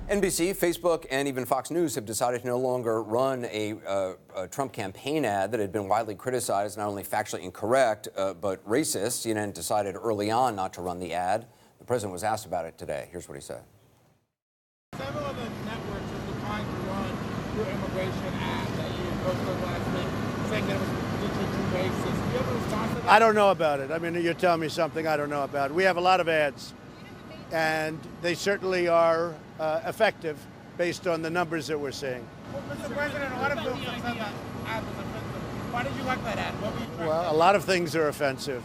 NBC, Facebook, and even Fox News have decided to no longer run a Trump campaign ad that had been widely criticized, not only factually incorrect, but racist. CNN decided early on not to run the ad. The president was asked about it today. Here's what he said. Several of the networks have declined to run your immigration ad that you posted last week, saying that it was potentially too racist. Do you have a response to that? I don't know about it. I mean, you're telling me something I don't know about. We have a lot of ads, and they certainly are effective based on the numbers that we're seeing. Well, Mr. President, a lot of folks have said that ad was offensive. Why did you like that ad? What were you trying to Well, say? a lot of things are offensive.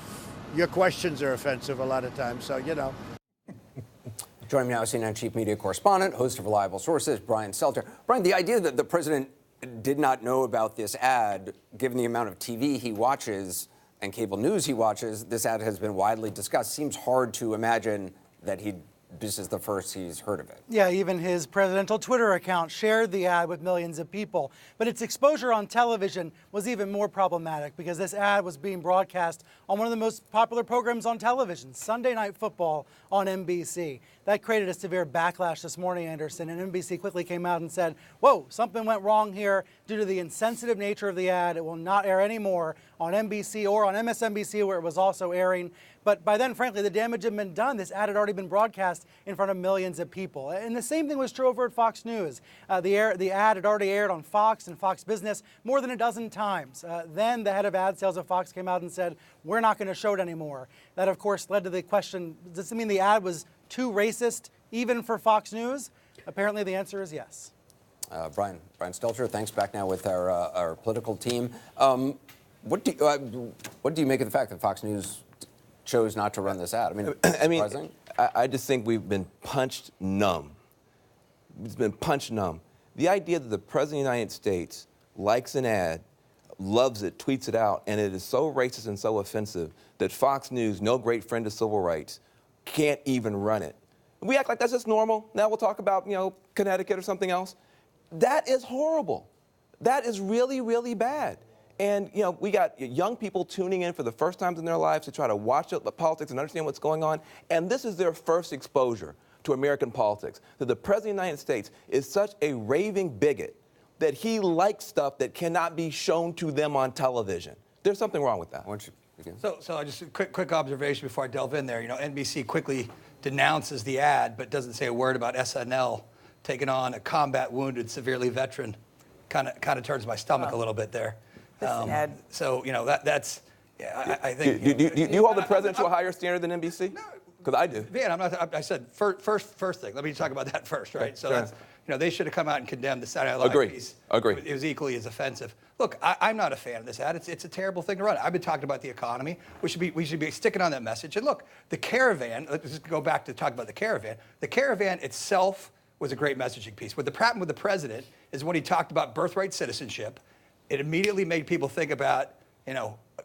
Your questions are offensive a lot of times, so, you know. Joining me now is CNN chief media correspondent, host of Reliable Sources, Brian Stelter. Brian, the idea that the president did not know about this ad, given the amount of TV he watches and cable news he watches, this ad has been widely discussed. Seems hard to imagine that this is the first he's heard of it. Yeah, even his presidential Twitter account shared the ad with millions of people. But its exposure on television was even more problematic because this ad was being broadcast on one of the most popular programs on television, Sunday Night Football on NBC. That created a severe backlash this morning, Anderson, and NBC quickly came out and said, whoa, something went wrong here due to the insensitive nature of the ad. It will not air anymore on NBC or on MSNBC, where it was also airing. But by then, frankly, the damage had been done. This ad had already been broadcast in front of millions of people. And the same thing was true over at Fox News. The ad had already aired on Fox and Fox Business more than a dozen times. Then the head of ad sales of Fox came out and said, we're not going to show it anymore. That, of course, led to the question, does this mean the ad was too racist, even for Fox News? Apparently, the answer is yes. Brian Stelter, thanks. Back now with our political team. What do you make of the fact that Fox News chose not to run this ad? I just think we've been punched numb. It's been punched numb. The idea that the President of the United States likes an ad, loves it, tweets it out, and it is so racist and so offensive that Fox News, no great friend of civil rights, can't even run it. We act like that's just normal. Now we'll talk about, Connecticut or something else. That is horrible. That is really, really bad. And, we got young people tuning in for the first time in their lives to try to watch the politics and understand what's going on. And this is their first exposure to American politics, that the President of the United States is such a raving bigot that he likes stuff that cannot be shown to them on television. There's something wrong with that. Why don't you begin? So just a quick observation before I delve in there. NBC quickly denounces the ad, but doesn't say a word about SNL taking on a combat wounded, severely veteran. Kind of turns my stomach a little bit there. So that's. Yeah, I think. Do you hold the president to a higher standard than NBC? No, because I do. Van, I'm not. I said first thing. Let me talk about that first, right? So sure. That's, they should have come out and condemned the Saturday Night Live piece. Agree. It was equally as offensive. Look, I'm not a fan of this ad. It's a terrible thing to run. I've been talking about the economy. We should be sticking on that message. And look, the Caravan. Let's just go back to talk about the Caravan. The Caravan itself was a great messaging piece. What the problem with the president is when he talked about birthright citizenship, it immediately made people think about,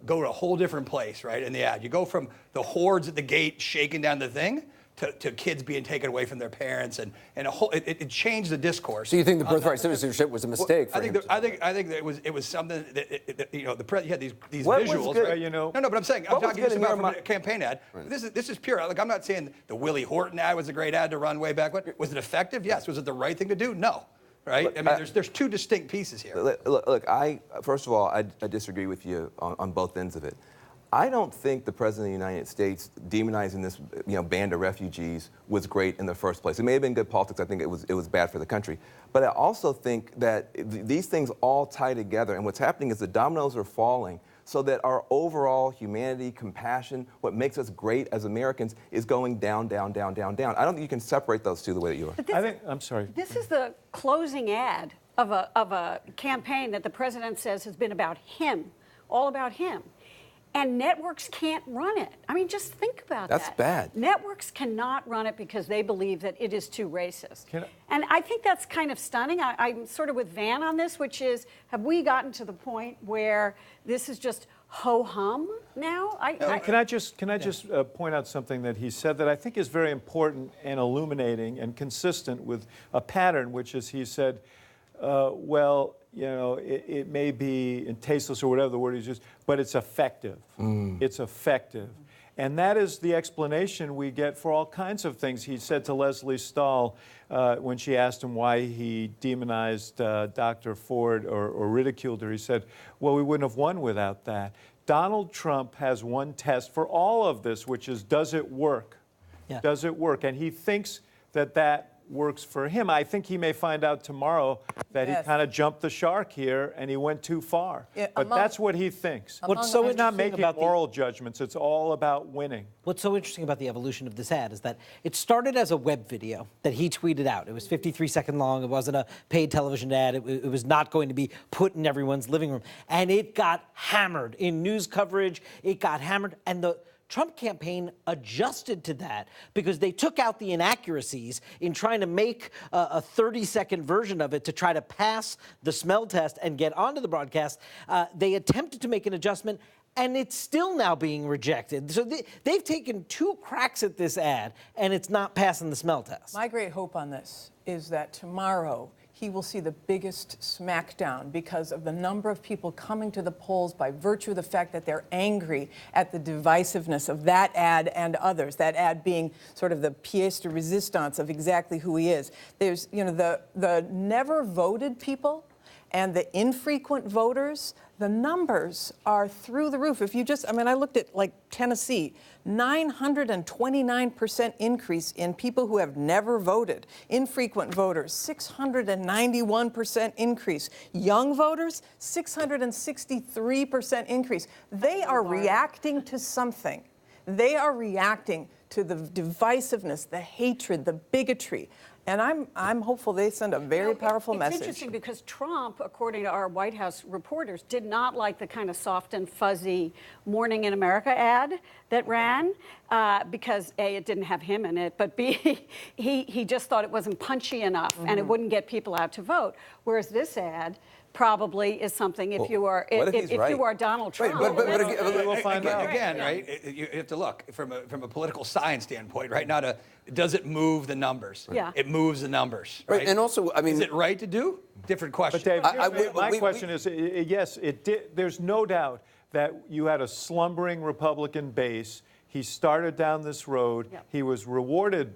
go to a whole different place, right, in the ad. You go from the hordes at the gate shaking down the thing to kids being taken away from their parents, and it changed the discourse. So you think the birthright citizenship was a mistake? I think that it was something that the president had these What was visuals. good, Right? No, but I'm saying I'm talking just about from a campaign ad. Right. This is pure. Like, I'm not saying the Willie Horton ad was a great ad to run way back when. Was it effective? Yes. Was it the right thing to do? No. Right? Look, there's two distinct pieces here. Look, first of all, I disagree with you on both ends of it. I don't think the President of the United States demonizing this band of refugees was great in the first place. It may have been good politics. I think it was bad for the country. But I also think that these things all tie together, and what's happening is the dominoes are falling so that our overall humanity, compassion, what makes us great as Americans is going down, down, down, down, down. I don't think you can separate those two the way that you are. I'm sorry. This is the closing ad of a campaign that the president says has been about him, all about him. And networks can't run it. I mean, just think about that. That's bad. Networks cannot run it because they believe that it is too racist. And I think that's kind of stunning. I'm sort of with Van on this, which is, have we gotten to the point where this is just ho-hum now? Can I just point out something that he said that I think is very important and illuminating and consistent with a pattern, which is he said, it may be tasteless or whatever the word is used, but it's effective. It's effective. And that is the explanation we get for all kinds of things. He said to Leslie Stahl when she asked him why he demonized Dr. Ford or ridiculed her, he said, well, we wouldn't have won without that. Donald Trump has one test for all of this, which is, does it work? Yeah. Does it work? And he thinks that that works for him. I think he may find out tomorrow that he kind of jumped the shark here and he went too far. But that's what he thinks. What's so He's not interesting making about moral judgments. It's all about winning. What's so interesting about the evolution of this ad is that it started as a web video that he tweeted out. It was 53 seconds long. It wasn't a paid television ad. It was not going to be put in everyone's living room. And it got hammered in news coverage. It got hammered. And the Trump campaign adjusted to that because they took out the inaccuracies in trying to make a 30-second version of it to try to pass the smell test and get onto the broadcast. They attempted to make an adjustment, and it's still now being rejected. So they've taken 2 cracks at this ad, and it's not passing the smell test. My great hope on this is that tomorrow he will see the biggest smackdown because of the number of people coming to the polls by virtue of the fact that they're angry at the divisiveness of that ad and others, that ad being sort of the pièce de résistance of exactly who he is. There's, you know, the never voted people and the infrequent voters, the numbers are through the roof. If you just, I mean, I looked at like Tennessee, 929% increase in people who have never voted. Infrequent voters, 691% increase. Young voters, 663% increase. They are reacting to something. They are reacting to the divisiveness, the hatred, the bigotry. And I'm hopeful they send a very powerful message. It's interesting because Trump, according to our White House reporters, did not like the kind of soft and fuzzy Morning in America ad that ran because A, it didn't have him in it, but B, he just thought it wasn't punchy enough and it wouldn't get people out to vote. Whereas this ad probably is something if you are you are Donald Trump. We'll find out. Again, right? You have to look from a political science standpoint, right? Not a does it move the numbers? Yeah. It moves the numbers, right? And also, I mean, is it right to do? Different question. But Dave, my question is, yes, it did. There's no doubt that you had a slumbering Republican base. He started down this road. Yep. He was rewarded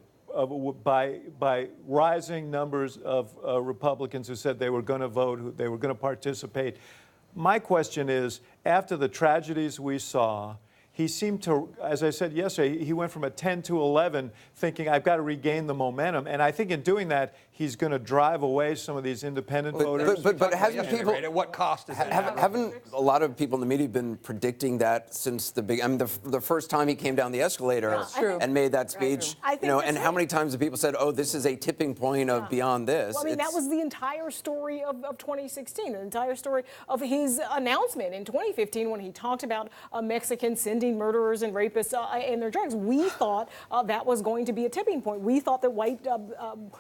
by rising numbers of Republicans who said they were going to vote, who they were going to participate. My question is, after the tragedies we saw, he seemed to, as I said yesterday, he went from a 10 to 11, thinking, I've got to regain the momentum. And I think in doing that, he's going to drive away some of these independent voters. But hasn't people, right? At what cost does that happen? haven't a lot of people in the media been predicting that since the big? I mean, the first time he came down the escalator and made that speech, you know, and how many times have people said, "Oh, this is a tipping point of beyond this"? Well, I mean, that was the entire story of 2016, the entire story of his announcement in 2015 when he talked about Mexicans sending murderers and rapists and their drugs. We thought that was going to be a tipping point. We thought that white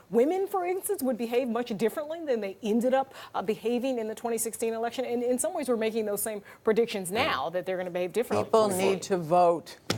women, for instance, would behave much differently than they ended up behaving in the 2016 election. And in some ways, we're making those same predictions now that they're going to behave differently. People need to vote.